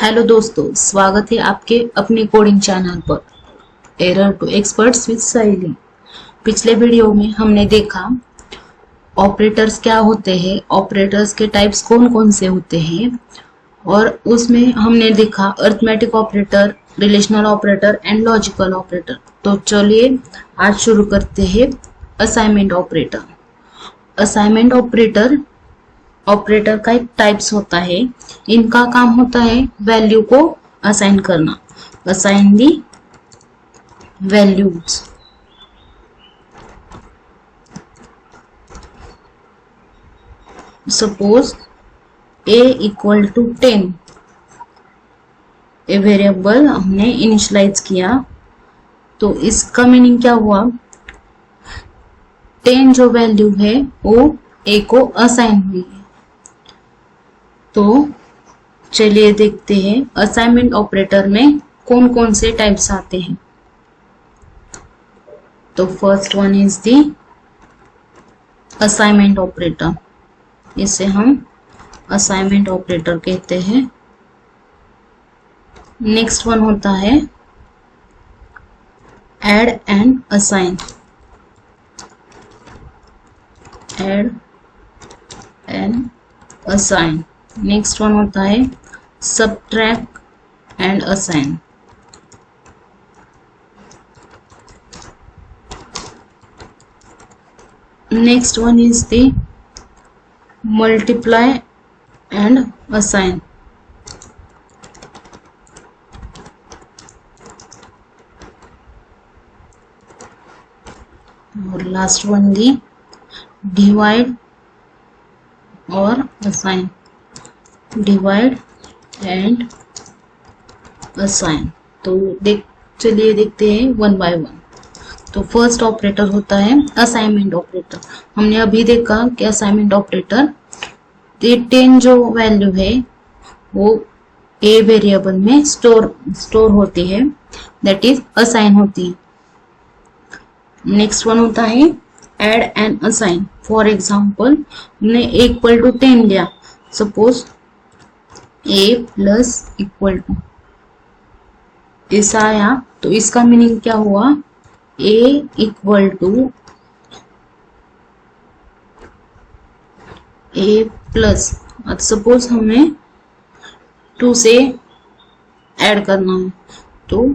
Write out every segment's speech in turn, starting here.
Hello दोस्तों, स्वागत है आपके अपने कोडिंग चैनल पर एरर टू एक्सपर्ट्स विद साइली। पिछले वीडियो में हमने देखा ऑपरेटर्स क्या होते हैं, ऑपरेटर्स के टाइप्स कौन कौन से होते हैं, और उसमें हमने देखा arithmetic operator, relational operator and logical operator. तो चलिए आज शुरू करते हैं असाइनमेंट ऑपरेटर। असाइनमेंट ऑपरेटर का एक टाइप्स होता है। इनका काम होता है वैल्यू को असाइन करना, assign the values. Suppose a equal to 10, a variable हमने इनिशियलाइज किया, तो इसका मीनिंग क्या हुआ, 10 जो वैल्यू है वो a को असाइन हुई है। तो चलिए देखते हैं असाइनमेंट ऑपरेटर में कौन कौन से टाइप्स आते हैं। तो first one is the assignment operator, इसे हम असाइनमेंट ऑपरेटर कहते हैं। नेक्स्ट वन होता है add and assign, add and assign. Next one होता है subtract and assign. Next one is the multiply and assign. और लास्ट वन दी डिवाइड और असाइन, डिवाइड एंड असाइन। तो चलिए देखते हैं वन बाय वन। तो फर्स्ट ऑपरेटर होता है असाइनमेंट ऑपरेटर। हमने अभी देखा कि असाइनमेंट ऑपरेटर 10 जो वैल्यू है वो ए वेरिएबल में स्टोर होती है, दैट इज असाइन होती है। नेक्स्ट वन होता है add and assign. For example हमने a इक्वल टू 10 लिया, suppose a plus equal to ऐसा आया, तो इसका मीनिंग क्या हुआ, a equal to a plus, suppose हमें 2 से ऐड करना है, तो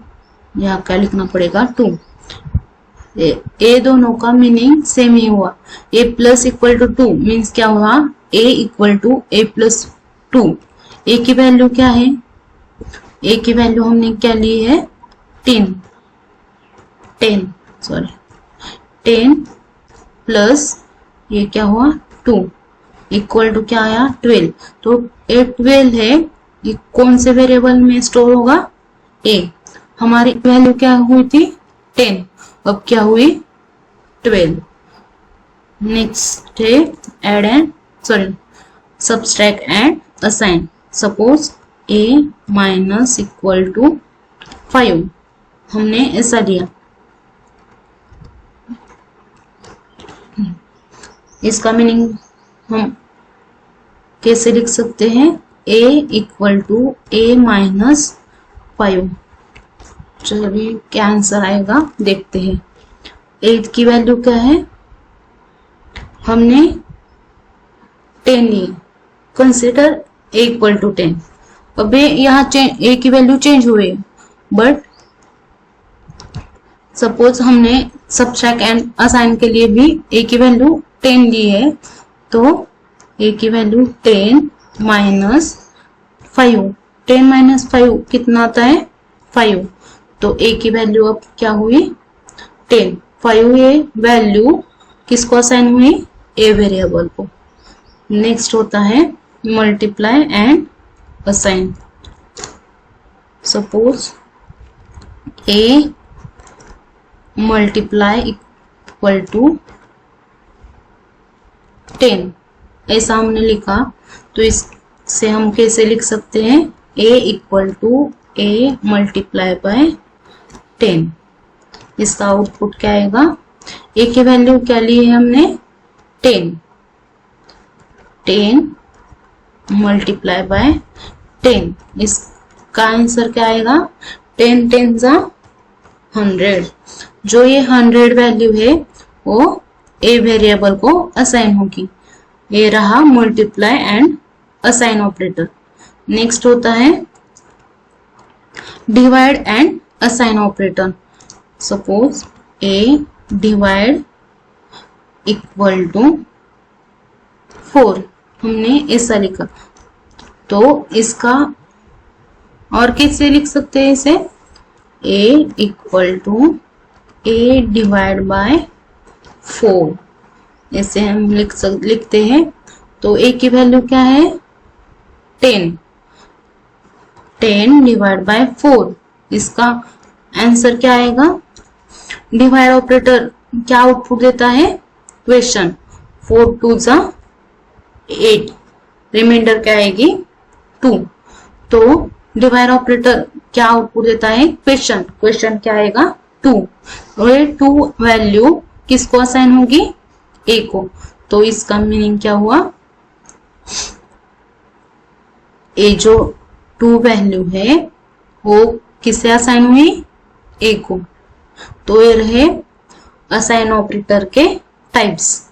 यहाँ क्या लिखना पड़ेगा 2। ए दोनों का मीनिंग सेम ही हुआ। a plus equal to 2 means क्या हुआ, a equal to a plus 2। a की वैल्यू क्या है, a की वैल्यू हमने क्या ली है 10 प्लस ये क्या हुआ 2 इक्वल टू क्या आया 12। तो a 12 है, ये कौन से वेरिएबल में स्टोर होगा, a। हमारी वैल्यू क्या हुई थी 10, अब क्या हुई 12। नेक्स्ट है add and subtract and assign. Suppose a minus equal to 5, हमने ऐसा लिया, इसका मीनिंग हम कैसे लिख सकते हैं, a equal to a minus 5। चलिए क्या आंसर आएगा देखते हैं। 8 की वैल्यू क्या है, हमने 10 ली, कंसिडर a इक्वल टू 10। अब यहाँ a की वैल्यू चेंज हुई, बट सपोज हमने सब्ट्रैक्ट एंड असाइन के लिए भी a की वैल्यू 10 ली है, तो a की वैल्यू 10 माइनस 5, 10 माइनस 5 कितना आता है 5। तो a की वैल्यू अब क्या हुई 10, 5 ये वैल्यू किसको असाइन हुई, a वेरिएबल को। नेक्स्ट होता है multiply and assign. Suppose a multiply equal to 10, ऐसा हमने लिखा, तो इससे हम कैसे लिख सकते हैं, a equal to a multiply by 10। इसका आउटपुट क्या आएगा, a की वैल्यू क्या ली है हमने 10 मल्टीप्लाई बाय 10, इस का आंसर क्या आएगा, 10 10 जा 100। जो ये 100 वैल्यू है वो ए वेरिएबल को असाइन होगी। ये रहा multiply and assign operator. Next होता है divide and assign operator. Suppose a divide equal to 4, हमने ऐसा लिखा, तो इसका और कैसे लिख सकते हैं इसे, a equal to a divide by 4, ऐसे हम लिखते हैं। तो a की वैल्यू क्या है, 10 डिवाइड बाय 4, इसका आंसर क्या आएगा। डिवाइड ऑपरेटर क्या आउटपुट देता है, क्वेश्चन, 4 2 जा 8, रिमाइंडर क्या आएगी 2। तो डिवाइड ऑपरेटर क्या आउटपुट देता है, क्वेश्चन, क्वेश्चन क्या आएगा 2। और ये 2 वैल्यू किसको असाइन होगी, ए को। तो इसका मीनिंग क्या हुआ, ए जो 2 वैल्यू है वो किसे असाइन हुई, ए को। तो ये रहे असाइन ऑपरेटर के टाइप्स।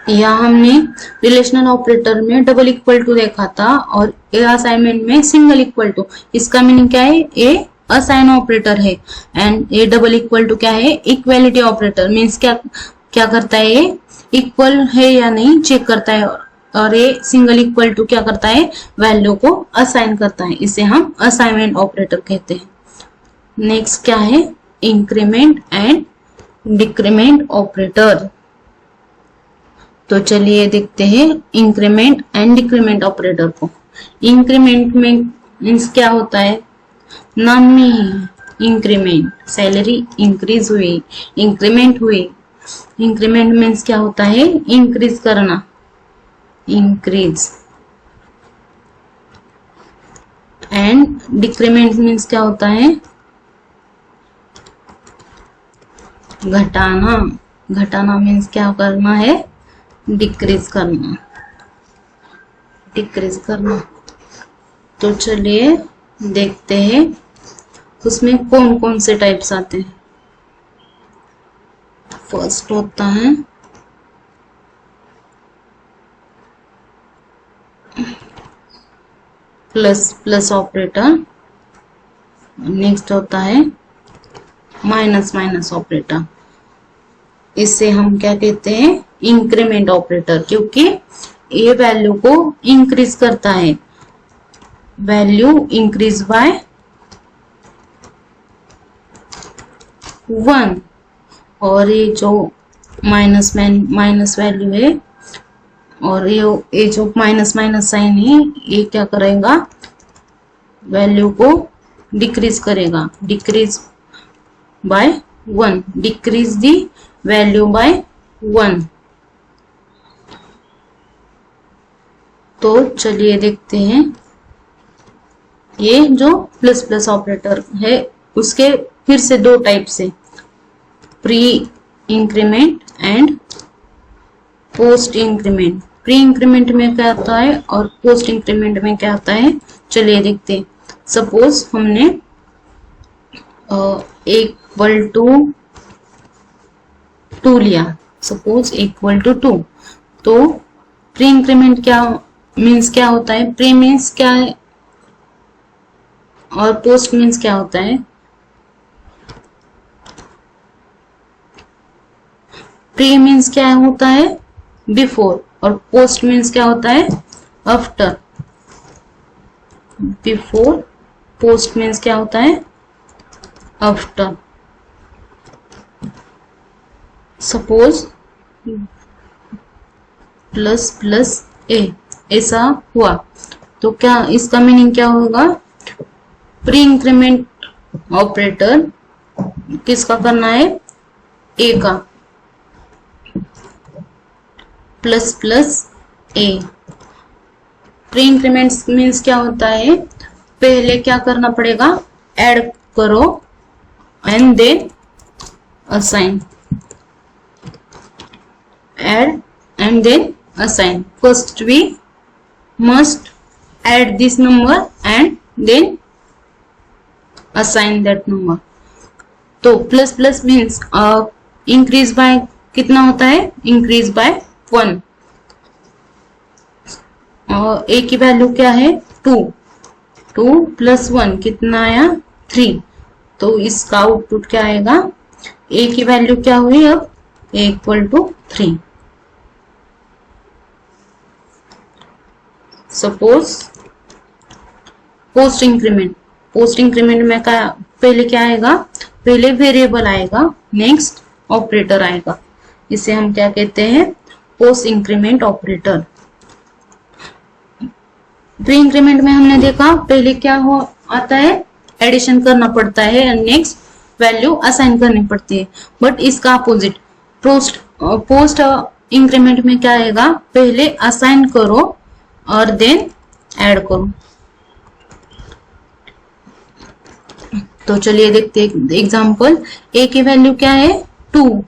यहाँ हमने रिलेशनल ऑपरेटर में डबल इक्वल टू देखा था और ए असाइनमेंट में सिंगल इक्वल टू। इसका मीनिंग क्या है, ए असाइन ऑपरेटर है and a double equal to क्या है, इक्वालिटी ऑपरेटर। मीन्स क्या करता है, ये इक्वल है या नहीं चेक करता है, और ये सिंगल इक्वल टू क्या करता है, वैल्यू को असाइन करता है। इसे हम असाइनमेंट ऑपरेटर कहते हैं। नेक्स्ट क्या है, इंक्रीमेंट एंड डिक्रीमेंट ऑपरेटर। तो चलिए देखते हैं इंक्रीमेंट एंड डिक्रीमेंट ऑपरेटर को। इंक्रीमेंट में मीन्स क्या होता है, नाम में ही इंक्रीमेंट, सैलरी इंक्रीज हुई, इंक्रीमेंट हुई। इंक्रीमेंट मीन्स क्या होता है, इंक्रीज करना, इंक्रीज। एंड डिक्रीमेंट मीन्स क्या होता है, घटाना। घटाना मीन्स क्या करना है, डिक्रीज करना, डिक्रीज करना। तो चलिए देखते हैं उसमें कौन कौन से टाइप्स आते हैं। फर्स्ट होता है प्लस प्लस ऑपरेटर, नेक्स्ट होता है माइनस माइनस ऑपरेटर। इससे हम क्या कहते हैं, इंक्रीमेंट ऑपरेटर, क्योंकि ये वैल्यू को इंक्रीज करता है, वैल्यू इंक्रीज बाय 1। और ये जो माइनस वैल्यू है और ये जो माइनस माइनस साइन है, ये क्या करेगा, वैल्यू को डिक्रीज करेगा, decrease by 1, decrease the value by 1। तो चलिए देखते हैं, ये जो प्लस प्लस ऑपरेटर है उसके फिर से 2 टाइप से, pre increment and post increment. Pre increment में क्या आता है और पोस्ट इंक्रीमेंट में क्या आता है, चलिए देखते हैं। सपोज हमने इक्वल टू 2 लिया, सपोज इक्वल टू 2। तो प्री इंक्रीमेंट क्या मीन्स क्या होता है, प्री मीन्स क्या है और पोस्ट मीन्स क्या होता है। प्री मीन्स क्या होता है, बिफोर, और पोस्ट मीन्स क्या होता है, आफ्टर। बिफोर, पोस्ट मीन्स क्या होता है, आफ्टर। सपोज प्लस प्लस ए ऐसा हुआ, तो क्या इसका मीनिंग क्या होगा, प्री इंक्रीमेंट ऑपरेटर किसका करना है, ए का, plus plus a. Pre increment means क्या होता है, पहले क्या करना पड़ेगा, ऐड करो and then assign, add and then assign. First we must add this number and then assign that number. तो plus plus means increase by कितना होता है, इंक्रीज बाय 1. और ए की वैल्यू क्या है 2. 2 प्लस 1 कितना आया 3. तो इसका आउटपुट क्या आएगा, ए की वैल्यू क्या हुई अब, A equal to 3. Suppose post increment. Post increment में पहले क्या आएगा, पहले वेरिएबल आएगा, नेक्स्ट ऑपरेटर आएगा. इसे हम क्या कहते हैं, post increment operator. Pre increment में हमने देखा पहले क्या हो आता है, एडिशन करना पड़ता है और नेक्स्ट वैल्यू असाइन करनी पड़ती है. बट इसका अपोजिट पोस्ट इंक्रीमेंट में क्या आएगा, पहले असाइन करो और देन ऐड करो. तो चलिए देखते हैं एग्जांपल. ए की वैल्यू क्या है 2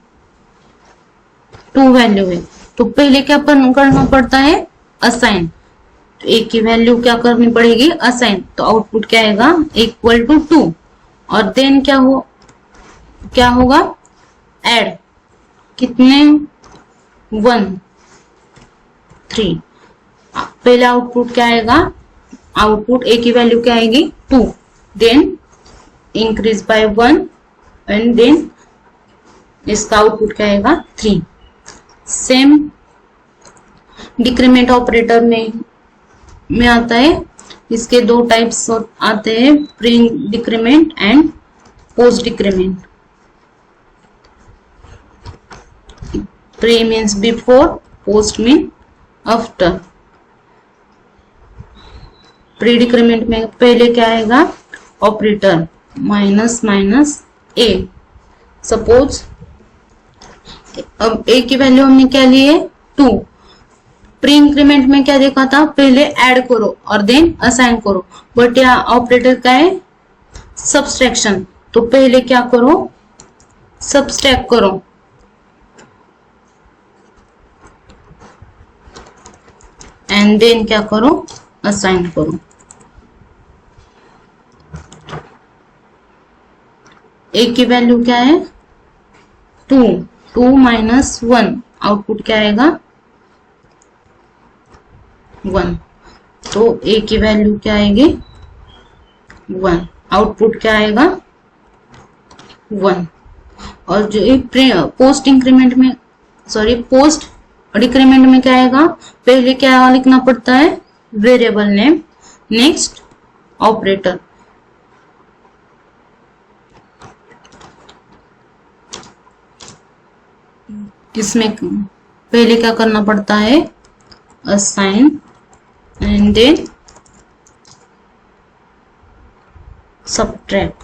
वैल्यू है, तो पहले क्या करना पड़ता है, असाइन. तो ए की वैल्यू क्या करनी पड़ेगी, असाइन. तो आउटपुट क्या आएगा, इक्वल टू 2 और देन क्या होगा, ऐड कितने 1 3. पहले आउटपुट क्या आएगा, आउटपुट ए की वैल्यू क्या आएगी 2, then increase by 1 and then इसका आउटपुट क्या आएगा 3. सेम डिक्रीमेंट ऑपरेटर में आता है. इसके दो टाइप्स आते हैं, pre decrement and post decrement. Pre means before, post mean after. Pre decrement में पहले क्या आएगा, ऑपरेटर माइनस माइनस ए. सपोज अब ए की वैल्यू हमने क्या ली है 2. प्री इंक्रीमेंट में क्या देखा था, पहले ऐड करो और देन असाइन करो. बट यहाँ ऑपरेटर का है सब्सट्रैक्शन. तो पहले क्या करो, सब्सट्रैक्ट करो एंड देन क्या करो, असाइन करो. ए की वैल्यू क्या है 2 माइनस 1, आउटपुट क्या आएगा 1. तो ए की वैल्यू क्या आएगी 1, आउटपुट क्या आएगा 1. और जो पोस्ट इंक्रीमेंट में पोस्ट डिक्रीमेंट में क्या आएगा, पहले क्या लिखना पड़ता है, वेरिएबल नेम, नेक्स्ट ऑपरेटर. इसमें पहले क्या करना पड़ता है, असाइन एंड देन सब्ट्रैक्ट.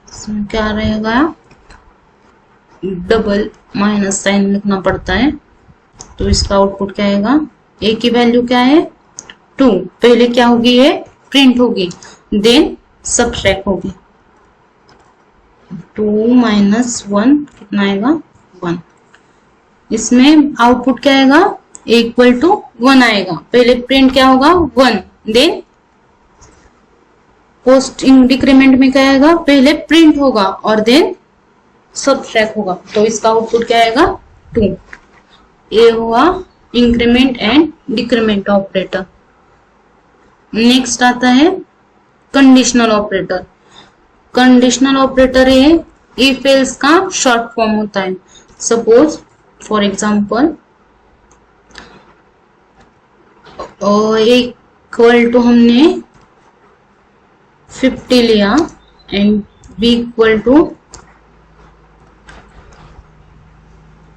इसमें क्या रहेगा, डबल माइनस साइन लिखना पड़ता है. तो इसका आउटपुट क्या आएगा, ए की वैल्यू क्या है 2, पहले क्या होगी, ये प्रिंट होगी, देन सब्ट्रैक्ट होगी. 2 माइनस 1 कितना आएगा 1. इसमें आउटपुट क्या आएगा, इक्वल टू 1 आएगा. पहले प्रिंट क्या होगा 1, देन पोस्ट डिक्रीमेंट में क्या आएगा, पहले प्रिंट होगा और देन सब्ट्रैक्ट होगा. तो इसका आउटपुट क्या आएगा 2. ये हुआ increment and decrement operator. Next आता है कंडीशनल ऑपरेटर. कंडीशनल ऑपरेटर ये इफ एल्स का शॉर्ट फॉर्म होता है. Suppose for example equal to हमने 50 लिया एंड बी इक्वल टू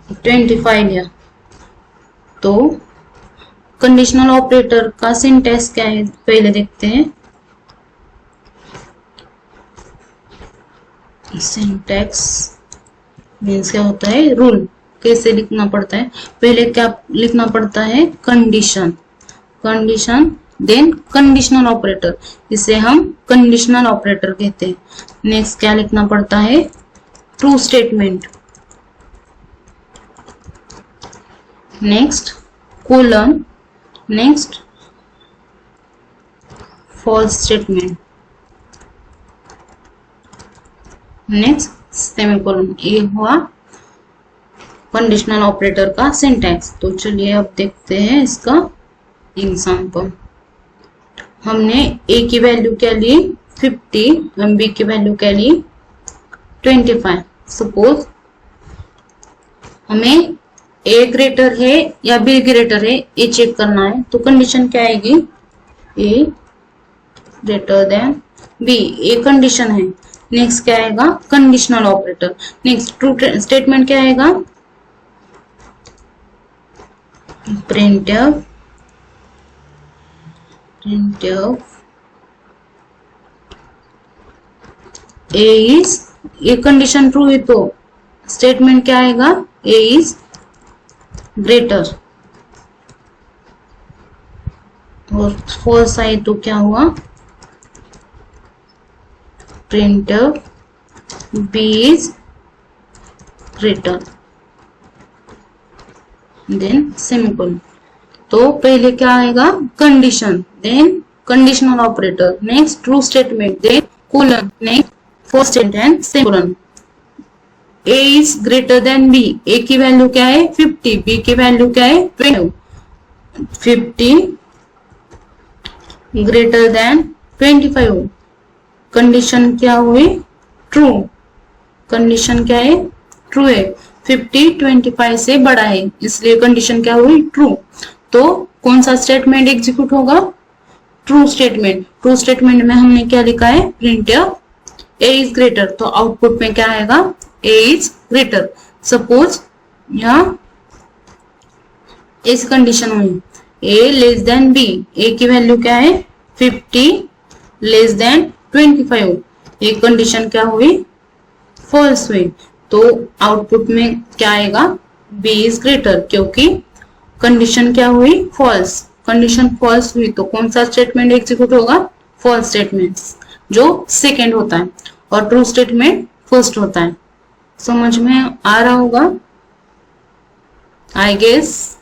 25 लिया. तो कंडीशनल ऑपरेटर का सिंटैक्स क्या है, पहले देखते हैं. सिंटैक्स मीन्स क्या होता है, रूल कैसे लिखना पड़ता है. पहले क्या लिखना पड़ता है, कंडीशन देन कंडीशनल ऑपरेटर, इसे हम कंडीशनल ऑपरेटर कहते हैं. नेक्स्ट क्या लिखना पड़ता है, true statement, next colon, next false statement, next semicolon. ये हुआ कंडीशनल ऑपरेटर का सिंटैक्स। तो चलिए अब देखते हैं इसका एग्जांपल। हमने ए की वैल्यू क्या ली 50, बी की वैल्यू क्या ली 25। सपोज हमें ए ग्रेटर है या बी ग्रेटर है ये चेक करना है, तो कंडीशन क्या आएगी, A greater than B, A condition है। नेक्स्ट क्या आएगा, conditional operator. Next true statement क्या आएगा, printf a is, ये कंडीशन ट्रू है तो स्टेटमेंट क्या आएगा, a is ग्रेटर, और फॉल्स आई तो क्या हुआ, printf b is greater, then semicolon. तो पहले क्या आएगा, condition, then conditional operator, next true statement, then colon, next false statement, semicolon. A is greater than B, ए की वैल्यू क्या है 50, बी की वैल्यू क्या है 20, 50 ग्रेटर देन 25, कंडीशन क्या हुई ट्रू, कंडीशन क्या है ट्रू है, 50 25 से बड़ा है इसलिए कंडीशन क्या हुई ट्रू। तो कौन सा स्टेटमेंट एग्जीक्यूट होगा, ट्रू स्टेटमेंट। ट्रू स्टेटमेंट में हमने क्या लिखा है, printf a इज ग्रेटर, तो आउटपुट में क्या आएगा, a इज ग्रेटर। सपोज यहाँ इस कंडीशन हुई a less than b, a की वैल्यू क्या है 50 लेस देन 25, ये कंडीशन क्या हुई फॉल्स हुई। तो आउटपुट में क्या आएगा, b इज ग्रेटर, क्योंकि कंडीशन क्या हुई फॉल्स, कंडीशन फॉल्स हुई तो कौन सा स्टेटमेंट एग्जीक्यूट होगा, फॉल्स स्टेटमेंट जो सेकेंड होता है और ट्रू स्टेटमेंट फर्स्ट होता है। समझ में आ रहा होगा आई गेस।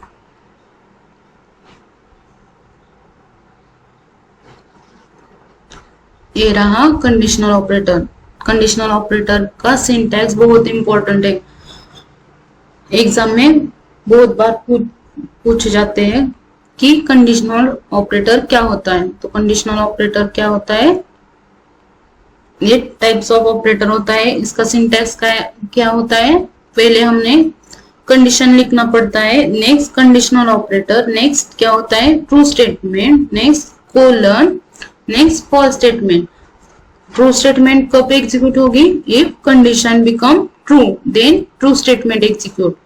ये रहा कंडीशनल ऑपरेटर। कंडीशनल ऑपरेटर का सिंटैक्स बहुत इंपॉर्टेंट है, एग्जाम में बहुत बार पूछे जाते हैं कि कंडीशनल ऑपरेटर क्या होता है। तो कंडीशनल ऑपरेटर क्या होता है, ये टाइप्स ऑफ ऑपरेटर होता है, इसका सिंटैक्स क्या होता है, पहले हमने कंडीशन लिखना पड़ता है, नेक्स्ट कंडीशनल ऑपरेटर, नेक्स्ट क्या होता है true statement, next colon, next false statement. True statement कब एग्जीक्यूट होगी, if condition become true then true statement execute,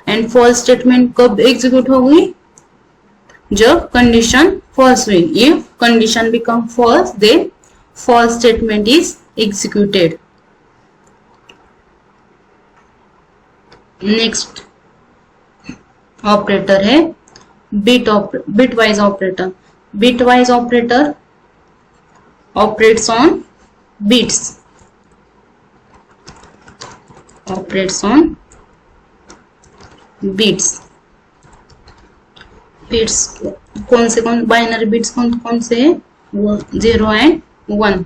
and false statement कब एग्जीक्यूट होगी, जब कंडीशन फॉल्स हुई, if condition become false then false statement is executed. Next operator है bitwise operator. Bitwise operator operates on bits, operates on bits। Bits कौन से, कौन binary bits कौन से है, 0 एंड 1।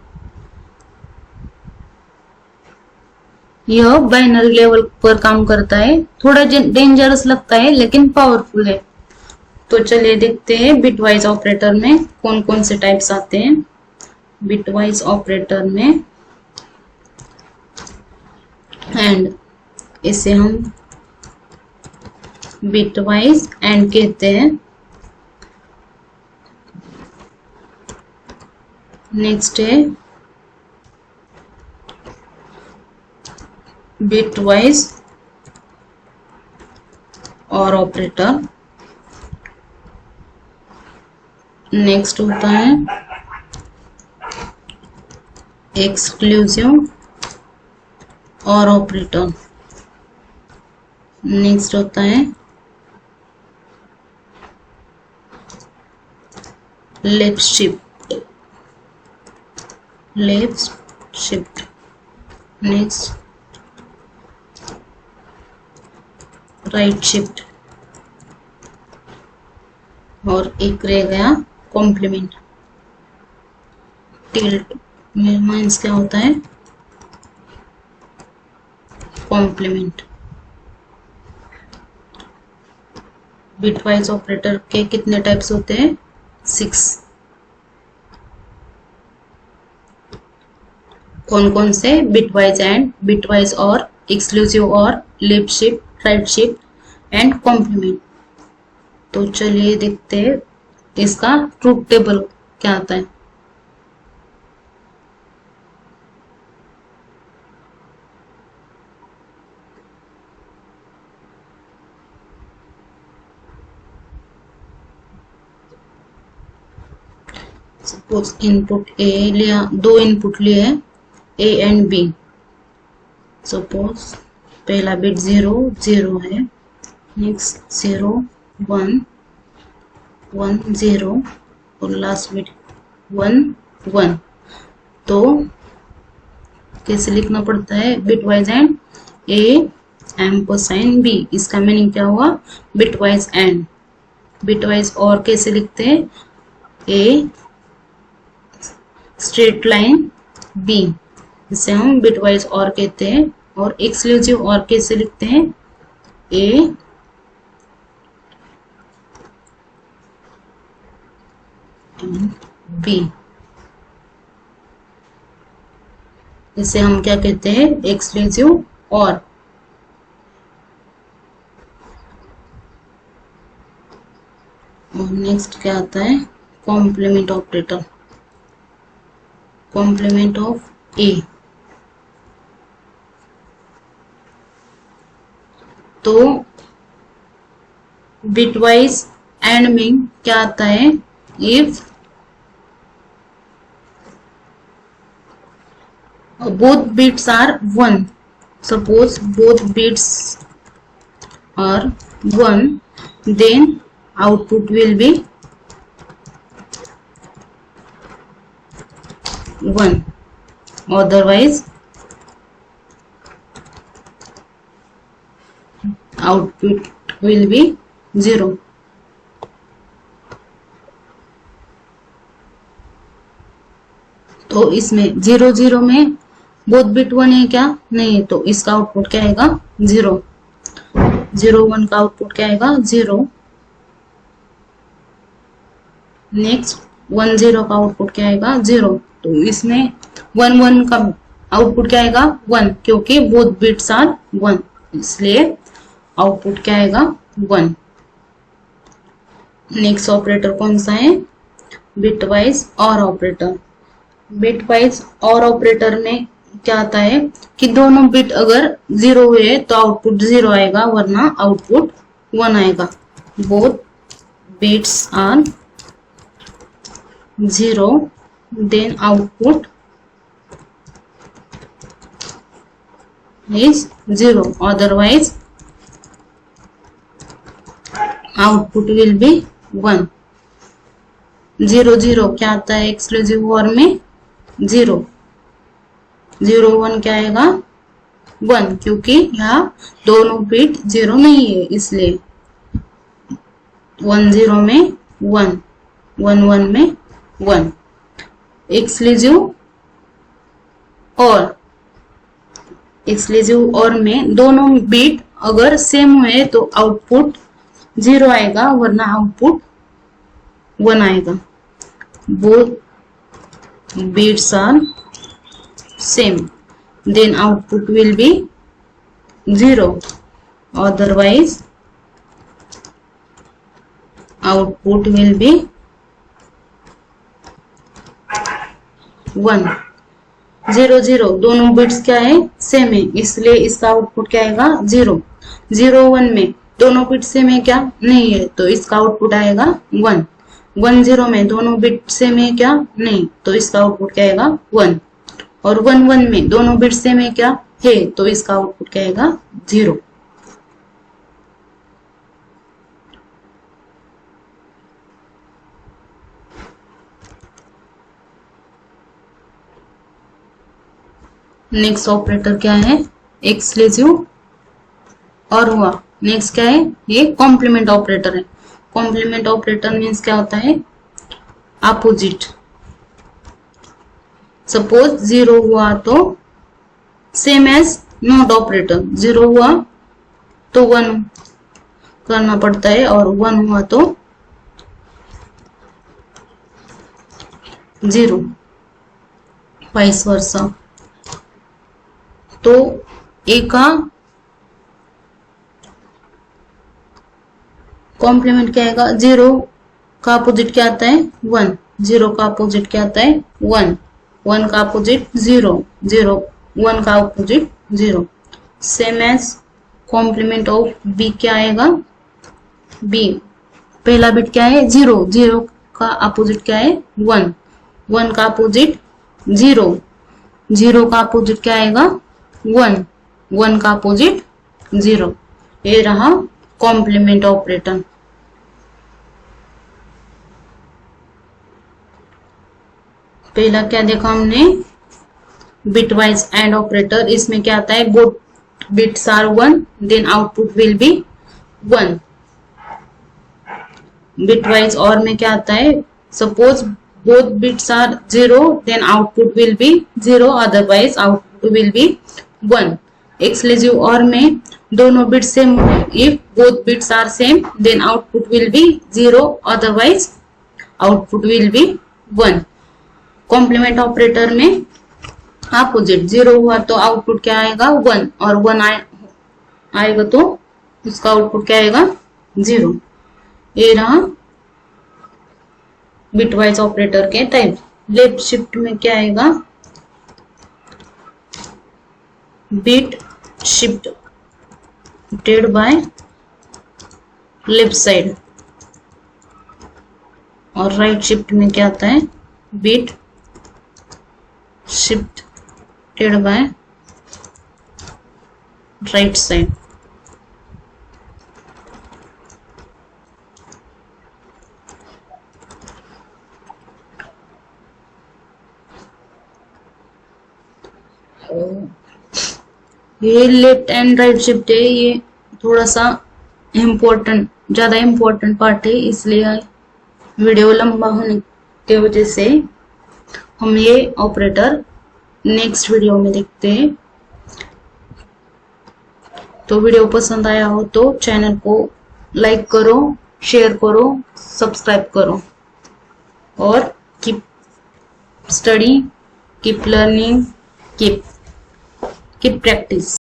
यह बाइनरी लेवल पर काम करता है, थोड़ा डेंजरस लगता है लेकिन पावरफुल है। तो चलिए देखते हैं बिटवाइज ऑपरेटर में कौन कौन से टाइप्स आते हैं। बिटवाइज ऑपरेटर में एंड, इसे हम बिटवाइज एंड कहते हैं। नेक्स्ट है बिटवाइज और ऑपरेटर। नेक्स्ट होता है एक्सक्लूसिव और ऑपरेटर। नेक्स्ट होता है left shift, left shift. Next right shift, और एक रह गया कॉम्प्लीमेंट। टिल्ट मीन्स क्या होता है? कॉम्प्लीमेंट। बिटवाइज ऑपरेटर के कितने टाइप्स होते हैं? 6। कौन कौन से? Bitwise and, bitwise or, exclusive or, left shift, right shift and complement. तो चलिए देखते हैं इसका ट्रूथ टेबल क्या आता है। सपोज इनपुट ए लिया, 2 इनपुट लिए हैं ए एंड बी। सपोज पहला बिट 0 0 है, नेक्स्ट 0 1 1 0 और लास्ट बिट 1 1। तो कैसे लिखना पड़ता है? Bitwise and, A ampersand B. इसका मीनिंग क्या हुआ? Bitwise and. बिटवाइज और कैसे लिखते हैं? ए स्ट्रेट लाइन बी, इसे हम बिटवाइज और कहते हैं। और एक्सक्लूसिव और कैसे लिखते हैं? ए बी, इसे हम क्या कहते हैं? एक्सक्लूसिव और। नेक्स्ट क्या आता है? Complement operator. Complement of a. तो बिटवाइज एंड में क्या आता है? If both bits are 1, suppose both bits are 1, then output will be 1, otherwise output will be 0। तो इसमें 0 0 में बोथ बिट 1 है क्या? नहीं, तो इसका आउटपुट क्या आएगा? 0। 0 1 का आउटपुट क्या आएगा? 0। नेक्स्ट 1 0 का आउटपुट क्या आएगा? 0। तो इसमें 1 1 का आउटपुट क्या आएगा? 1, क्योंकि बोथ बिट्स आर 1, इसलिए आउटपुट क्या आएगा? 1। नेक्स्ट ऑपरेटर कौन सा है? बिटवाइज और ऑपरेटर। बिटवाइज और ऑपरेटर में क्या आता है कि दोनों बिट अगर 0 हुए तो आउटपुट 0 आएगा, वरना आउटपुट 1 आएगा। Both bits are 0, then output is 0, otherwise output will be 1। 0 0 क्या आता है एक्सक्लूसिव और में? 0 0 1 क्या आएगा? 1, क्योंकि यहाँ दोनों बिट 0 नहीं है, इसलिए 1 0 में 1 1 1 में 1। एक्सक्लूसिव और, एक्सक्लूसिव और में दोनों बिट अगर सेम हुए तो आउटपुट 0 आएगा, वरना आउटपुट 1 आएगा। Both bits are same, then output will be 0, otherwise output will be 1। 0 0 दोनों बिट्स क्या है? सेम है, इसलिए इसका आउटपुट क्या आएगा? 0। 0 1 में दोनों बिट सेम है क्या? नहीं है, तो इसका आउटपुट आएगा 1। 1 0 में दोनों बिट सेम है क्या? नहीं, तो इसका आउटपुट क्या आएगा? 1। और 1 1 में दोनों बिट सेम है क्या? है, तो इसका आउटपुट क्या आएगा? 0। नेक्स्ट ऑपरेटर क्या है? एक्सक्लूसिव और हुआ नेक्स्ट क्या है, ये कॉम्प्लीमेंट ऑपरेटर है। कॉम्प्लीमेंट ऑपरेटर मीन्स क्या होता है, अपोजिट। सपोज 0 हुआ तो सेम एज नॉट ऑपरेटर, 0 हुआ तो 1 करना पड़ता है और 1 हुआ तो 0, वाइस वर्सा। तो ए का कॉम्प्लीमेंट क्या आएगा, 0 का अपोजिट क्या आता है 1, 0 का अपोजिट क्या आता है 1, 1 का अपोजिट 0, 0 1 का opposite 0। Same as complement of b क्या आएगा, बी पहला बिट क्या है 0, 0 का अपोजिट क्या है 1, 1 का अपोजिट 0, 0 का अपोजिट क्या आएगा 1, 1 का अपोजिट 0। ये रहा कॉम्प्लीमेंट ऑपरेटर। पहला क्या देखा हमने, बिटवाइज एंड ऑपरेटर। इसमें क्या आता है, both bits are 1 then output will be 1। Bitwise or में क्या आता है, suppose both bits are 0 then output will be 0, otherwise output will be 1। Exclusive or में दोनों bits same, if both bits are same then output will be 0, otherwise output will be 1। Complement operator में opposite, 0 हुआ तो output क्या आएगा 1 और 1 आएगा तो उसका आउटपुट क्या आएगा 0। ये रहा बिटवाइज ऑपरेटर के टाइप। लेफ्ट शिफ्ट में क्या आएगा, bit shifted by left side. और राइट शिफ्ट में क्या आता है, bit shifted by right side. ये लेफ्ट एंड राइट शिफ्ट है, ये थोड़ा सा इम्पोर्टेंट, ज्यादा इम्पोर्टेंट पार्ट है, इसलिए वीडियो लंबा होने की वजह से हम ये ऑपरेटर नेक्स्ट वीडियो में देखते हैं। तो वीडियो पसंद आया हो तो चैनल को लाइक करो, शेयर करो, सब्सक्राइब करो और keep study, keep learning, keep practice.